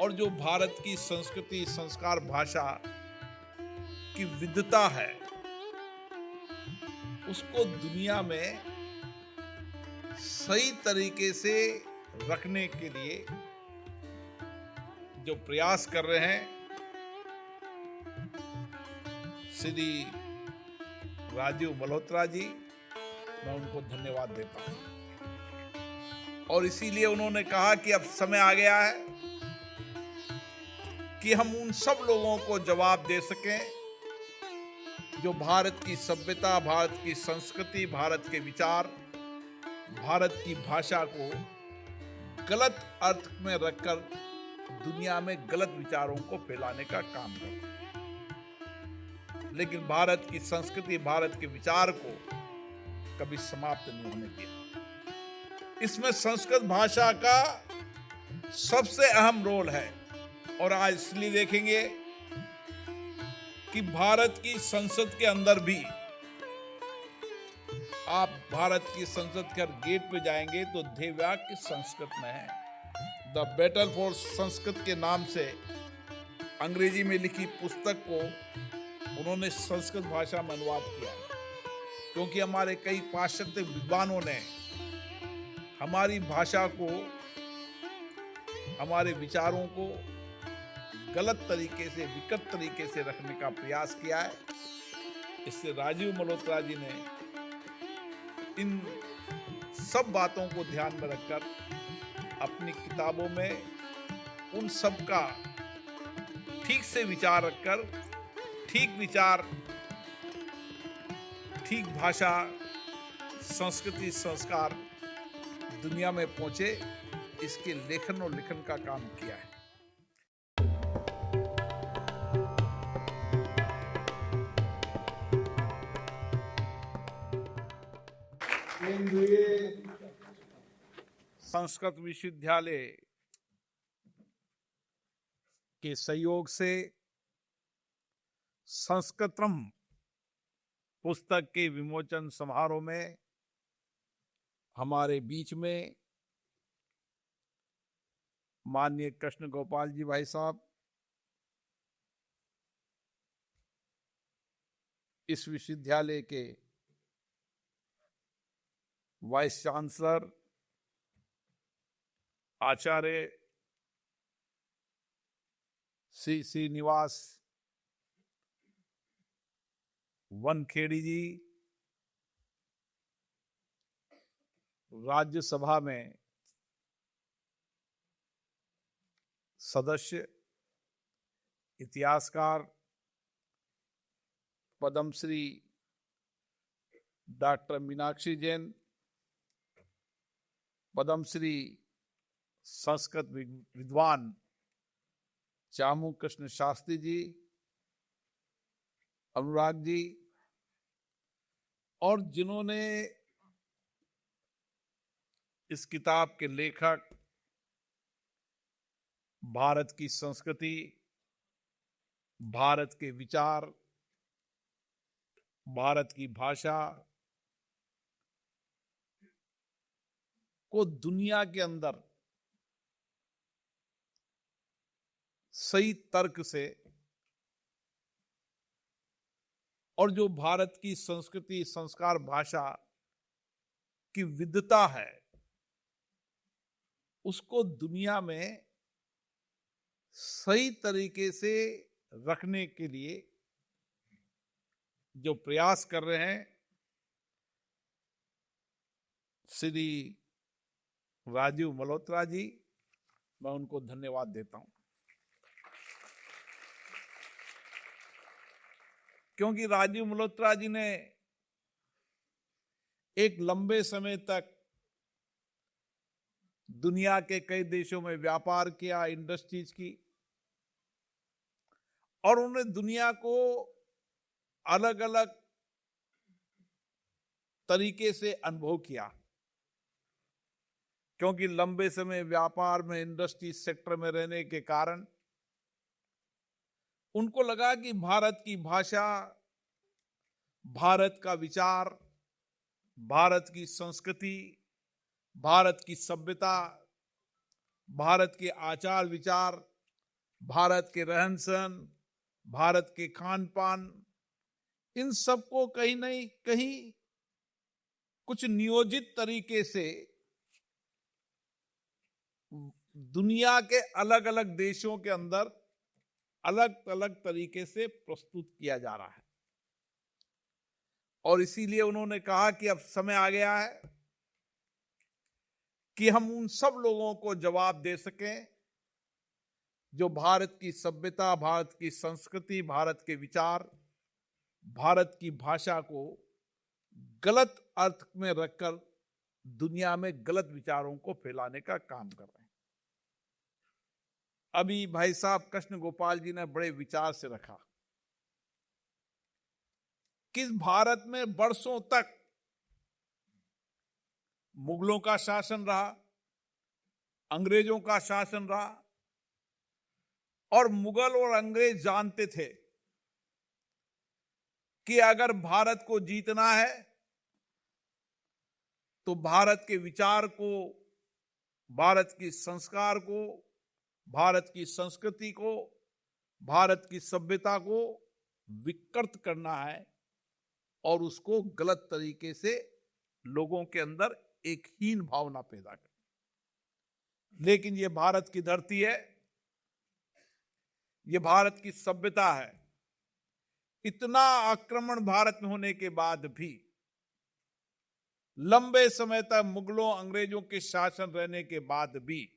और जो भारत की संस्कृति, संस्कार, भाषा की विविधता है, उसको दुनिया में सही तरीके से रखने के लिए जो प्रयास कर रहे हैं, श्री राजीव मल्होत्रा जी, मैं उनको धन्यवाद देता हूं। और इसीलिए उन्होंने कहा कि अब समय आ गया है कि हम उन सब लोगों को जवाब दे सकें जो भारत की सभ्यता, भारत की संस्कृति, भारत के विचार, भारत की भाषा को गलत अर्थ में रखकर दुनिया में गलत विचारों को फैलाने का काम करते हैं। लेकिन भारत की संस्कृति, भारत के विचार को कभी समाप्त नहीं होने दिया। इसमें संस्कृत भाषा का सबसे अहम रोल है। और आज इसलिए देखेंगे कि भारत की संसद के अंदर भी, आप भारत की संसद के गेट पे जाएंगे तो ध्येय वाक्य संस्कृत में है। द बैटल फॉर संस्कृत के नाम से अंग्रेजी में लिखी पुस्तक को उन्होंने संस्कृत भाषा में अनुवाद किया है, क्योंकि हमारे कई पाश्चात्य विद्वानों ने हमारी भाषा को, हमारे विचारों को गलत तरीके से, विकृत तरीके से रखने का प्रयास किया है। इससे राजीव मल्होत्रा जी ने इन सब बातों को ध्यान में रखकर अपनी किताबों में उन सब का ठीक से विचार रखकर, ठीक विचार, ठीक भाषा, संस्कृति, संस्कार दुनिया में पहुंचे, इसके लेखन और लिखन का काम किया है। संस्कृत विश्वविद्यालय के सहयोग से संस्कृतम पुस्तक के विमोचन समारोह में हमारे बीच में माननीय कृष्ण गोपाल जी भाई साहब, इस विश्वविद्यालय के वाइस चांसलर आचार्य श्री श्रीनिवास वनखेड़ी जी, राज्यसभा में सदस्य, इतिहासकार पद्मश्री डॉक्टर मीनाक्षी जैन, पद्मश्री संस्कृत विद्वान चामू कृष्ण शास्त्री जी, अनुराग जी, और जिन्होंने इस किताब के लेखक, भारत की संस्कृति, भारत के विचार, भारत की भाषा को दुनिया के अंदर सही तर्क से, और जो भारत की संस्कृति, संस्कार, भाषा की विविधता है, उसको दुनिया में सही तरीके से रखने के लिए जो प्रयास कर रहे हैं, श्री राजीव मल्होत्रा जी, मैं उनको धन्यवाद देता हूं। क्योंकि राजीव मल्होत्रा जी ने एक लंबे समय तक दुनिया के कई देशों में व्यापार किया, इंडस्ट्रीज की, और उन्होंने दुनिया को अलग अलग तरीके से अनुभव किया। क्योंकि लंबे समय व्यापार में, इंडस्ट्री सेक्टर में रहने के कारण उनको लगा कि भारत की भाषा, भारत का विचार, भारत की संस्कृति, भारत की सभ्यता, भारत के आचार विचार भारत के रहन सहन, भारत के खान पान, इन सबको कहीं नहीं कहीं कुछ नियोजित तरीके से दुनिया के अलग अलग देशों के अंदर अलग अलग तरीके से प्रस्तुत किया जा रहा है। और इसीलिए उन्होंने कहा कि अब समय आ गया है कि हम उन सब लोगों को जवाब दे सकें जो भारत की सभ्यता, भारत की संस्कृति, भारत के विचार, भारत की भाषा को गलत अर्थ में रखकर दुनिया में गलत विचारों को फैलाने का काम कर रहे हैं। अभी भाई साहब कृष्ण गोपाल जी ने बड़े विचार से रखा कि भारत में वर्षों तक मुगलों का शासन रहा, अंग्रेजों का शासन रहा, और मुगल और अंग्रेज जानते थे कि अगर भारत को जीतना है तो भारत के विचार को, भारत की संस्कार को, भारत की संस्कृति को, भारत की सभ्यता को विकृत करना है और उसको गलत तरीके से लोगों के अंदर एक हीन भावना पैदा करना। लेकिन ये भारत की धरती है, ये भारत की सभ्यता है। इतना आक्रमण भारत में होने के बाद भी, लंबे समय तक मुगलों अंग्रेजों के शासन रहने के बाद भी,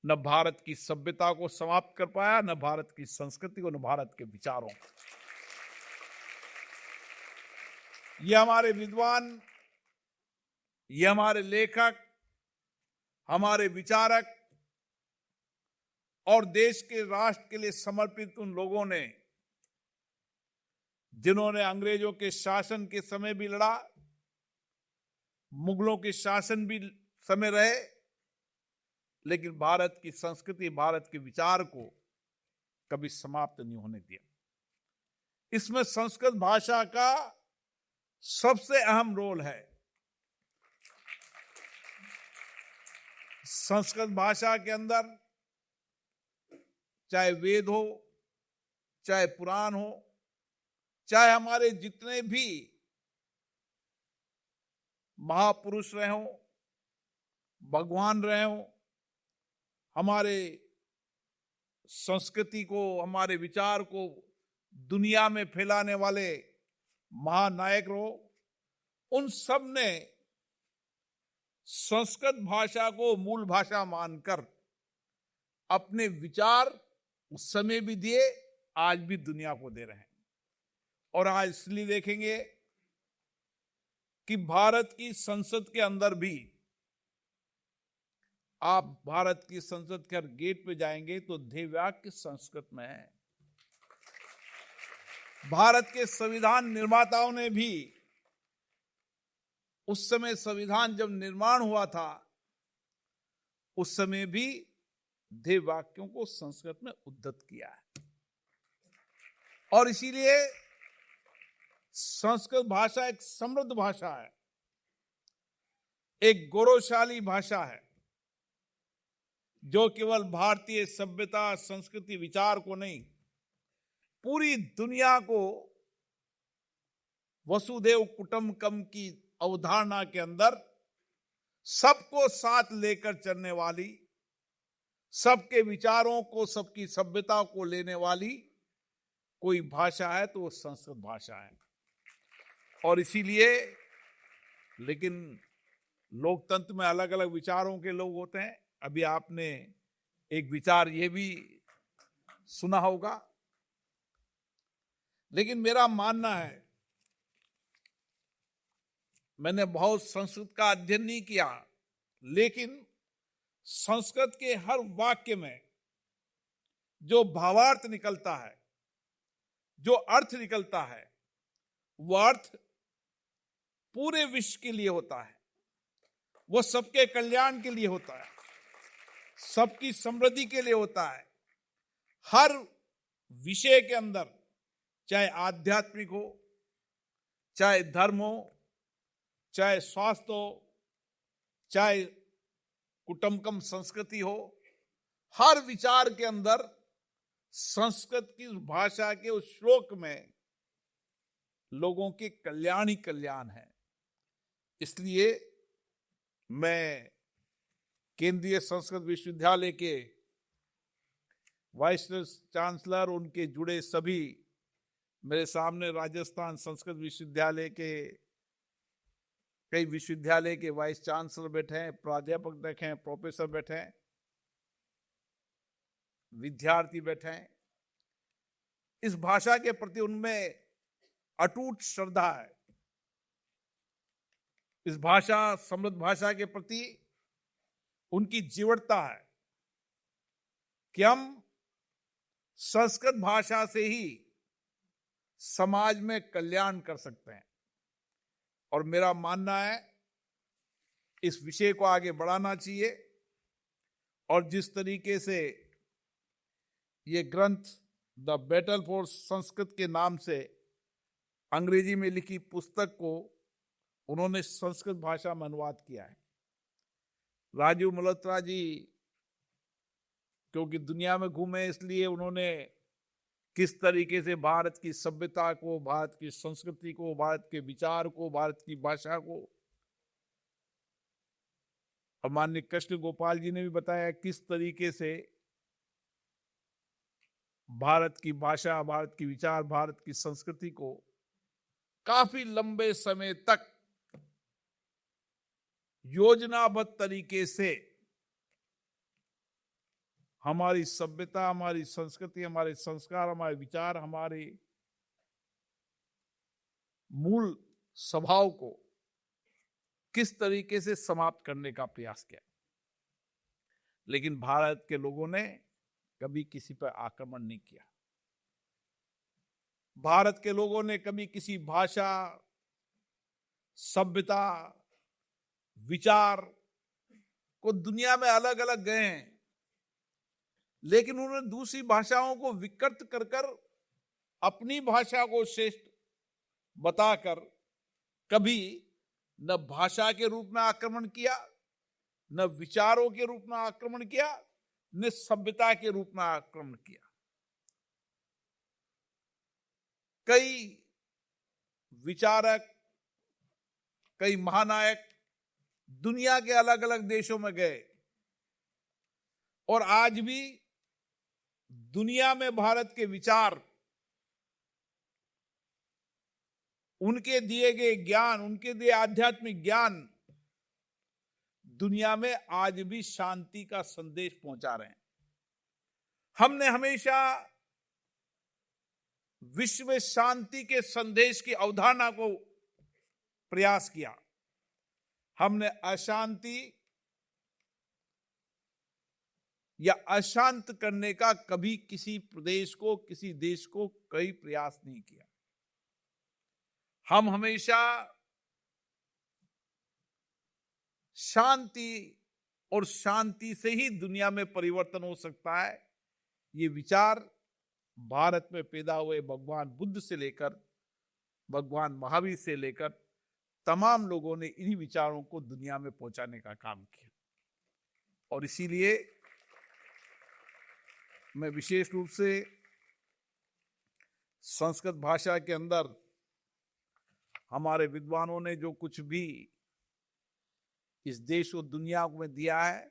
न भारत की सभ्यता को समाप्त कर पाया, न भारत की संस्कृति को, न भारत के विचारों को। ये हमारे विद्वान, ये हमारे लेखक, हमारे विचारक और देश के राष्ट्र के लिए समर्पित उन लोगों ने, जिन्होंने अंग्रेजों के शासन के समय भी लड़ा, मुगलों के शासन भी समय रहे, लेकिन भारत की संस्कृति, भारत के विचार को कभी समाप्त नहीं होने दिया। इसमें संस्कृत भाषा का सबसे अहम रोल है। संस्कृत भाषा के अंदर चाहे वेद हो, चाहे पुराण हो, चाहे हमारे जितने भी महापुरुष रहे हों, भगवान रहे हों, हमारे संस्कृति को, हमारे विचार को दुनिया में फैलाने वाले महानायक रहो, उन सब ने संस्कृत भाषा को मूल भाषा मानकर अपने विचार उस समय भी दिए, आज भी दुनिया को दे रहे हैं। और आज इसलिए देखेंगे कि भारत की संसद के अंदर भी, आप भारत की संसद के गेट पे जाएंगे तो ध्येय वाक्य संस्कृत में है। भारत के संविधान निर्माताओं ने भी उस समय संविधान जब निर्माण हुआ था, उस समय भी ध्येय वाक्यों को संस्कृत में उद्धृत किया है। और इसीलिए संस्कृत भाषा एक समृद्ध भाषा है, एक गौरवशाली भाषा है, जो केवल भारतीय सभ्यता, संस्कृति, विचार को नहीं, पूरी दुनिया को वसुधैव कुटुंबकम की अवधारणा के अंदर सबको साथ लेकर चलने वाली, सबके विचारों को, सबकी सभ्यता को लेने वाली कोई भाषा है तो वो संस्कृत भाषा है। और इसीलिए, लेकिन लोकतंत्र में अलग अलग विचारों के लोग होते हैं। अभी आपने एक विचार ये भी सुना होगा, लेकिन मेरा मानना है, मैंने बहुत संस्कृत का अध्ययन नहीं किया, लेकिन संस्कृत के हर वाक्य में जो भावार्थ निकलता है, जो अर्थ निकलता है, वो अर्थ पूरे विश्व के लिए होता है, वो सबके कल्याण के लिए होता है, सबकी समृद्धि के लिए होता है। हर विषय के अंदर, चाहे आध्यात्मिक हो, चाहे धर्म हो, चाहे स्वास्थ्य हो, चाहे कुटुंबकम संस्कृति हो, हर विचार के अंदर संस्कृत की भाषा के उस श्लोक में लोगों के कल्याण ही कल्याण है। इसलिए मैं केंद्रीय संस्कृत विश्वविद्यालय के वाइस चांसलर, उनके जुड़े सभी, मेरे सामने राजस्थान संस्कृत विश्वविद्यालय के कई विश्वविद्यालय के वाइस चांसलर बैठे हैं, प्राध्यापक बैठे हैं, प्रोफेसर बैठे हैं, विद्यार्थी बैठे हैं। इस भाषा के प्रति उनमें अटूट श्रद्धा है। इस भाषा, समृद्ध भाषा के प्रति उनकी जीवटता है कि हम संस्कृत भाषा से ही समाज में कल्याण कर सकते हैं। और मेरा मानना है इस विषय को आगे बढ़ाना चाहिए। और जिस तरीके से ये ग्रंथ द बैटल फॉर संस्कृत के नाम से अंग्रेजी में लिखी पुस्तक को उन्होंने संस्कृत भाषा में अनुवाद किया है। राजीव मल्होत्रा जी क्योंकि दुनिया में घूमे, इसलिए उन्होंने किस तरीके से भारत की सभ्यता को, भारत की संस्कृति को, भारत के विचार को, भारत की भाषा को, और माननीय कृष्ण गोपाल जी ने भी बताया किस तरीके से भारत की भाषा, भारत की विचार, भारत की संस्कृति को काफी लंबे समय तक योजनाबद्ध तरीके से हमारी सभ्यता, हमारी संस्कृति, हमारे संस्कार, हमारे विचार, हमारे मूल स्वभाव को किस तरीके से समाप्त करने का प्रयास किया। लेकिन भारत के लोगों ने कभी किसी पर आक्रमण नहीं किया। भारत के लोगों ने कभी किसी भाषा, सभ्यता, विचार को, दुनिया में अलग अलग गए हैं, लेकिन उन्होंने दूसरी भाषाओं को विकृत कर कर अपनी भाषा को श्रेष्ठ बताकर कभी न भाषा के रूप में आक्रमण किया, न विचारों के रूप में आक्रमण किया, न सभ्यता के रूप में आक्रमण किया। कई विचारक, कई महानायक दुनिया के अलग अलग देशों में गए और आज भी दुनिया में भारत के विचार, उनके दिए गए ज्ञान, उनके दिए आध्यात्मिक ज्ञान दुनिया में आज भी शांति का संदेश पहुंचा रहे हैं। हमने हमेशा विश्व में शांति के संदेश की अवधारणा को प्रयास किया। हमने अशांति या अशांत करने का कभी किसी प्रदेश को, किसी देश को कई प्रयास नहीं किया। हम हमेशा शांति और शांति से ही दुनिया में परिवर्तन हो सकता है, ये विचार भारत में पैदा हुए भगवान बुद्ध से लेकर भगवान महावीर से लेकर तमाम लोगों ने इन्हीं विचारों को दुनिया में पहुंचाने का काम किया। और इसीलिए मैं विशेष रूप से संस्कृत भाषा के अंदर हमारे विद्वानों ने जो कुछ भी इस देश और दुनिया में दिया है,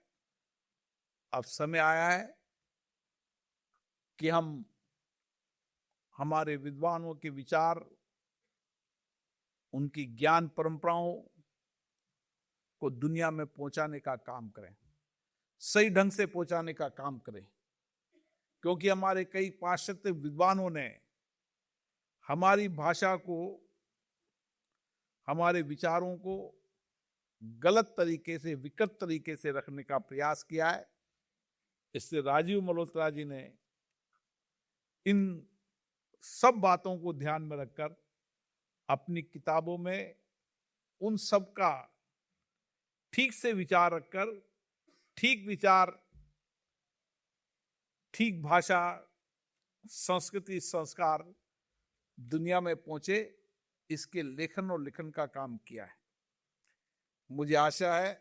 अब समय आया है कि हम हमारे विद्वानों के विचार, उनकी ज्ञान परंपराओं को दुनिया में पहुंचाने का काम करें, सही ढंग से पहुंचाने का काम करें। क्योंकि हमारे कई पाश्चात्य विद्वानों ने हमारी भाषा को, हमारे विचारों को गलत तरीके से, विकृत तरीके से रखने का प्रयास किया है। इससे राजीव मल्होत्रा जी ने इन सब बातों को ध्यान में रखकर अपनी किताबों में उन सब का ठीक से विचार रखकर, ठीक विचार, ठीक भाषा, संस्कृति, संस्कार दुनिया में पहुंचे, इसके लेखन और लिखन का काम किया है। मुझे आशा है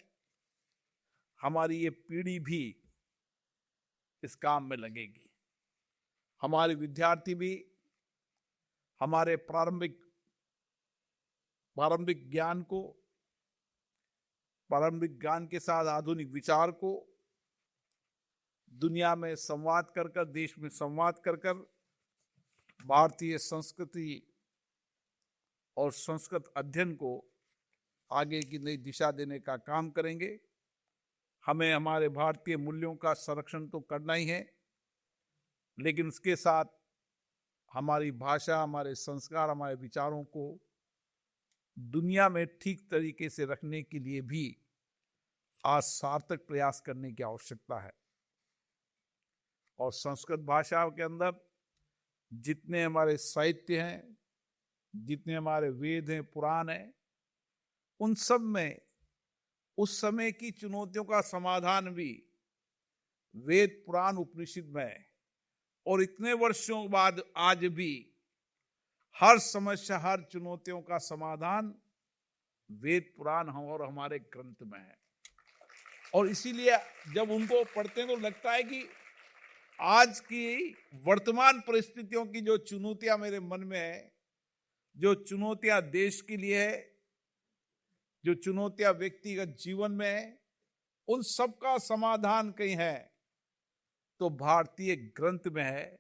हमारी ये पीढ़ी भी इस काम में लगेगी। हमारे विद्यार्थी भी हमारे प्रारंभिक ज्ञान के साथ आधुनिक विचार को दुनिया में संवाद कर कर, देश में संवाद कर कर भारतीय संस्कृति और संस्कृत अध्ययन को आगे की नई दिशा देने का काम करेंगे। हमें हमारे भारतीय मूल्यों का संरक्षण तो करना ही है, लेकिन उसके साथ हमारी भाषा, हमारे संस्कार, हमारे विचारों को दुनिया में ठीक तरीके से रखने के लिए भी आज सार्थक प्रयास करने की आवश्यकता है। और संस्कृत भाषा के अंदर जितने हमारे साहित्य हैं, जितने हमारे वेद हैं, पुराण हैं, उन सब में उस समय की चुनौतियों का समाधान भी वेद, पुराण, उपनिषद में है। और इतने वर्षों बाद आज भी हर समस्या, हर चुनौतियों का समाधान वेद, पुराण और हमारे ग्रंथ में है। और इसीलिए जब उनको पढ़ते हैं तो लगता है कि आज की वर्तमान परिस्थितियों की जो चुनौतियां मेरे मन में है, जो चुनौतियां देश के लिए है, जो चुनौतियां व्यक्तिगत जीवन में है, उन सब का समाधान कहीं है तो भारतीय ग्रंथ में है।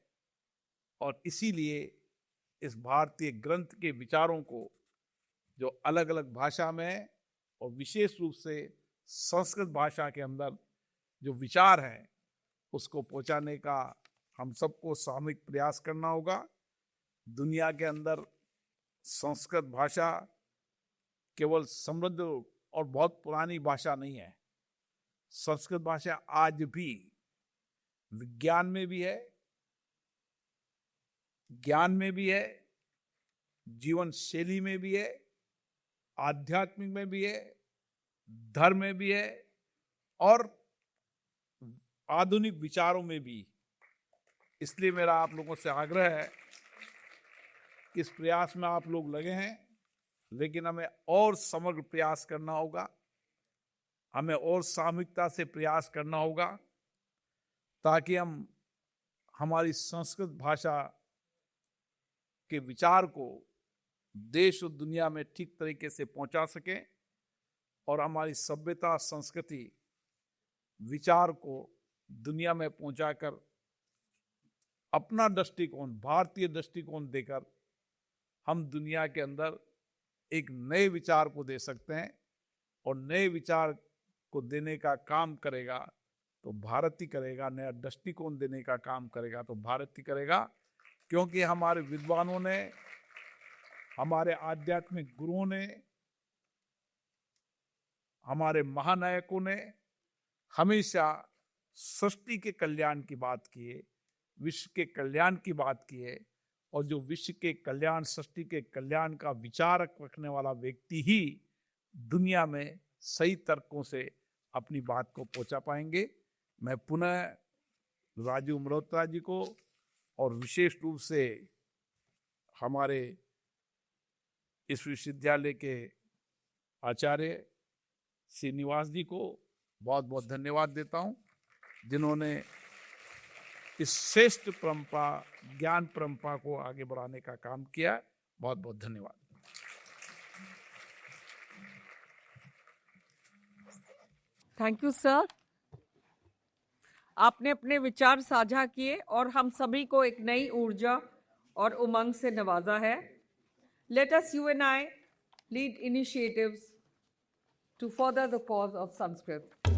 और इसीलिए इस भारतीय ग्रंथ के विचारों को जो अलग अलग भाषा में है और विशेष रूप से संस्कृत भाषा के अंदर जो विचार है उसको पहुंचाने का हम सबको सामूहिक प्रयास करना होगा। दुनिया के अंदर संस्कृत भाषा केवल समृद्ध और बहुत पुरानी भाषा नहीं है। संस्कृत भाषा आज भी विज्ञान में भी है, ज्ञान में भी है, जीवन शैली में भी है, आध्यात्मिक में भी है, धर्म में भी है और आधुनिक विचारों में भी। इसलिए मेरा आप लोगों से आग्रह है कि इस प्रयास में आप लोग लगे हैं, लेकिन हमें और समग्र प्रयास करना होगा, हमें और सामूहिकता से प्रयास करना होगा ताकि हम हमारी संस्कृत भाषा के विचार को देश और दुनिया में ठीक तरीके से पहुंचा सकें और हमारी सभ्यता, संस्कृति, विचार को दुनिया में पहुंचाकर अपना दृष्टिकोण, भारतीय दृष्टिकोण देकर हम दुनिया के अंदर एक नए विचार को दे सकते हैं। और नए विचार को देने का काम करेगा तो भारत ही करेगा, नया दृष्टिकोण देने का काम करेगा तो भारत ही करेगा। क्योंकि हमारे विद्वानों ने, हमारे आध्यात्मिक गुरुओं ने, हमारे महानायकों ने हमेशा सृष्टि के कल्याण की बात की है, विश्व के कल्याण की बात की है। और जो विश्व के कल्याण, सृष्टि के कल्याण का विचार रखने वाला व्यक्ति ही दुनिया में सही तर्कों से अपनी बात को पहुंचा पाएंगे। मैं पुनः राजीव मल्होत्रा जी को और विशेष रूप से हमारे इस विश्वविद्यालय के आचार्य श्रीनिवास जी को बहुत बहुत धन्यवाद देता हूं, जिन्होंने इस श्रेष्ठ परंपरा, ज्ञान परंपरा को आगे बढ़ाने का काम किया। बहुत बहुत धन्यवाद। Thank you sir. आपने अपने विचार साझा किए और हम सभी को एक नई ऊर्जा और उमंग से नवाजा है। Let us unite, lead initiatives to further the cause of Sanskrit.